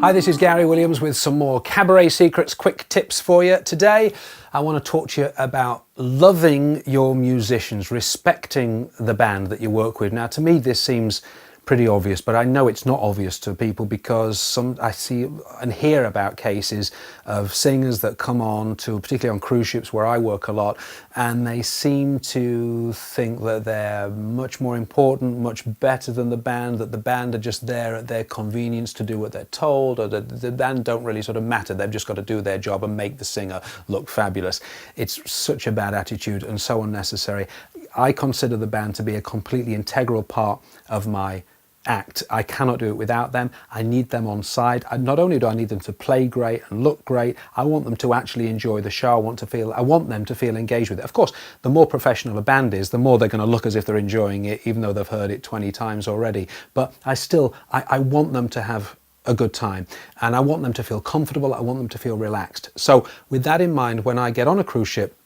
Hi, this is Gary Williams with some more Cabaret Secrets quick tips for you. Today, I want to talk to you about loving your musicians, respecting the band that you work with. Now, to me, this seems pretty obvious, but I know it's not obvious to people because I see and hear about cases of singers that come on to, particularly on cruise ships where I work a lot, and they seem to think that they're much more important, much better than the band, that the band are just there at their convenience to do what they're told, or that the band don't really sort of matter. They've just got to do their job and make the singer look fabulous. It's such a bad attitude and so unnecessary. I consider the band to be a completely integral part of my act. I cannot do it without them. I need them on side. Not only do I need them to play great and look great, I want them to actually enjoy the show. I want them to feel engaged with it. Of course, the more professional a band is, the more they're going to look as if they're enjoying it, even though they've heard it 20 times already. But I want them to have a good time, and I want them to feel comfortable. I want them to feel relaxed. So with that in mind, when I get on a cruise ship,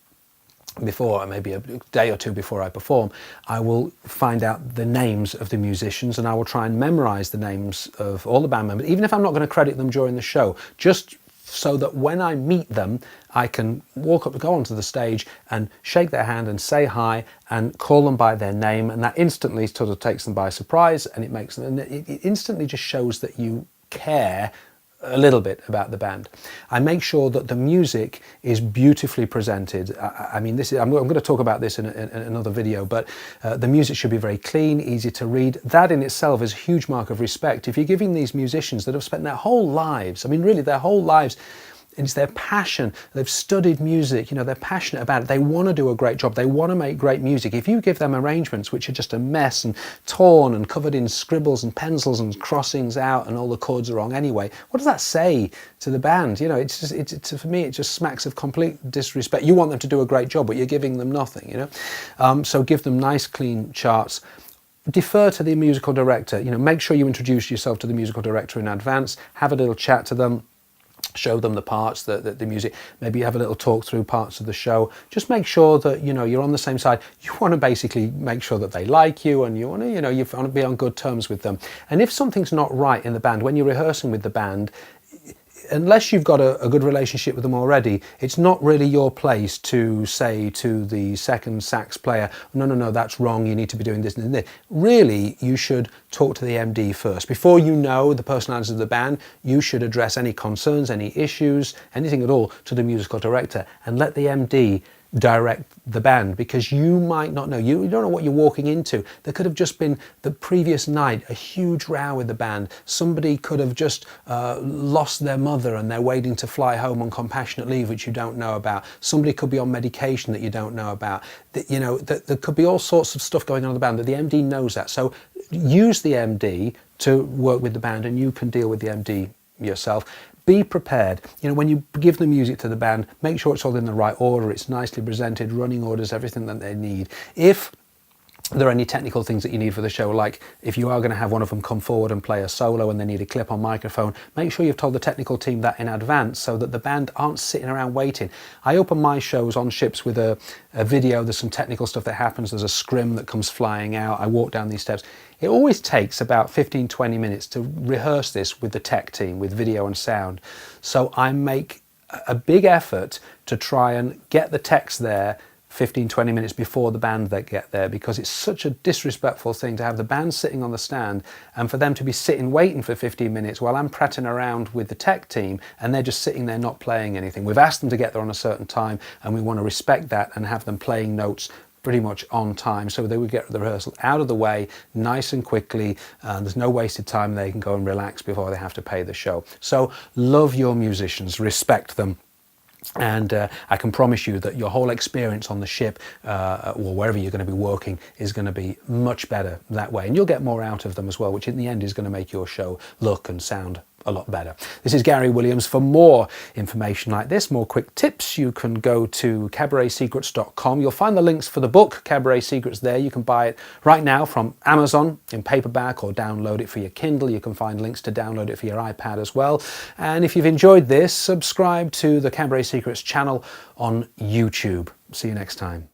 before, maybe a day or two before I perform, I will find out the names of the musicians, and I will try and memorize the names of all the band members, even if I'm not going to credit them during the show, just so that when I meet them, I can go onto the stage and shake their hand and say hi and call them by their name, and that instantly sort of takes them by surprise, and it instantly just shows that you care a little bit about the band. I make sure that the music is beautifully presented. I'm going to talk about this in another video, but the music should be very clean, easy to read. That in itself is a huge mark of respect. If you're giving these musicians that have spent their whole lives, really their whole lives, it's their passion. They've studied music, they're passionate about it. They want to do a great job. They want to make great music. If you give them arrangements which are just a mess and torn and covered in scribbles and pencils and crossings out and all the chords are wrong anyway, what does that say to the band? For me, it just smacks of complete disrespect. You want them to do a great job, but you're giving them nothing, So give them nice, clean charts. Defer to the musical director. Make sure you introduce yourself to the musical director in advance. Have a little chat to them. Show them the parts, the music, maybe have a little talk through parts of the show. Just make sure that you're on the same side. You want to basically make sure that they like you, and you want to be on good terms with them. And if something's not right in the band, when you're rehearsing with the band, unless you've got a good relationship with them already, it's not really your place to say to the second sax player, no, that's wrong, you need to be doing this and this. Really, you should talk to the MD first. Before you know the personalities of the band, you should address any concerns, any issues, anything at all to the musical director, and let the MD direct the band, because you might not know. You don't know what you're walking into. There could have just been the previous night a huge row with the band. Somebody could have just lost their mother and they're waiting to fly home on compassionate leave, which you don't know about. Somebody could be on medication that you don't know about. There could be all sorts of stuff going on in the band, that the MD knows that. So use the MD to work with the band, and you can deal with the MD yourself. Be prepared. When you give the music to the band, make sure it's all in the right order, it's nicely presented, running orders, everything that they need. If there are any technical things that you need for the show, like if you are going to have one of them come forward and play a solo and they need a clip-on microphone, make sure you've told the technical team that in advance so that the band aren't sitting around waiting. I open my shows on ships with a video. There's some technical stuff that happens. There's a scrim that comes flying out. I walk down these steps. It always takes about 15-20 minutes to rehearse this with the tech team, with video and sound. So I make a big effort to try and get the techs there 15-20 minutes before the band that get there, because it's such a disrespectful thing to have the band sitting on the stand and for them to be sitting waiting for 15 minutes while I'm prattling around with the tech team and they're just sitting there not playing anything. We've asked them to get there on a certain time, and we want to respect that and have them playing notes pretty much on time, so they would get the rehearsal out of the way nice and quickly. There's no wasted time. They can go and relax before they have to pay the show. So love your musicians, respect them. And I can promise you that your whole experience on the ship or wherever you're going to be working is going to be much better that way, and you'll get more out of them as well, which in the end is going to make your show look and sound a lot better. This is Gary Williams. For more information like this, more quick tips, you can go to cabaretsecrets.com. You'll find the links for the book Cabaret Secrets there. You can buy it right now from Amazon in paperback or download it for your Kindle. You can find links to download it for your iPad as well. And if you've enjoyed this, subscribe to the Cabaret Secrets channel on YouTube. See you next time.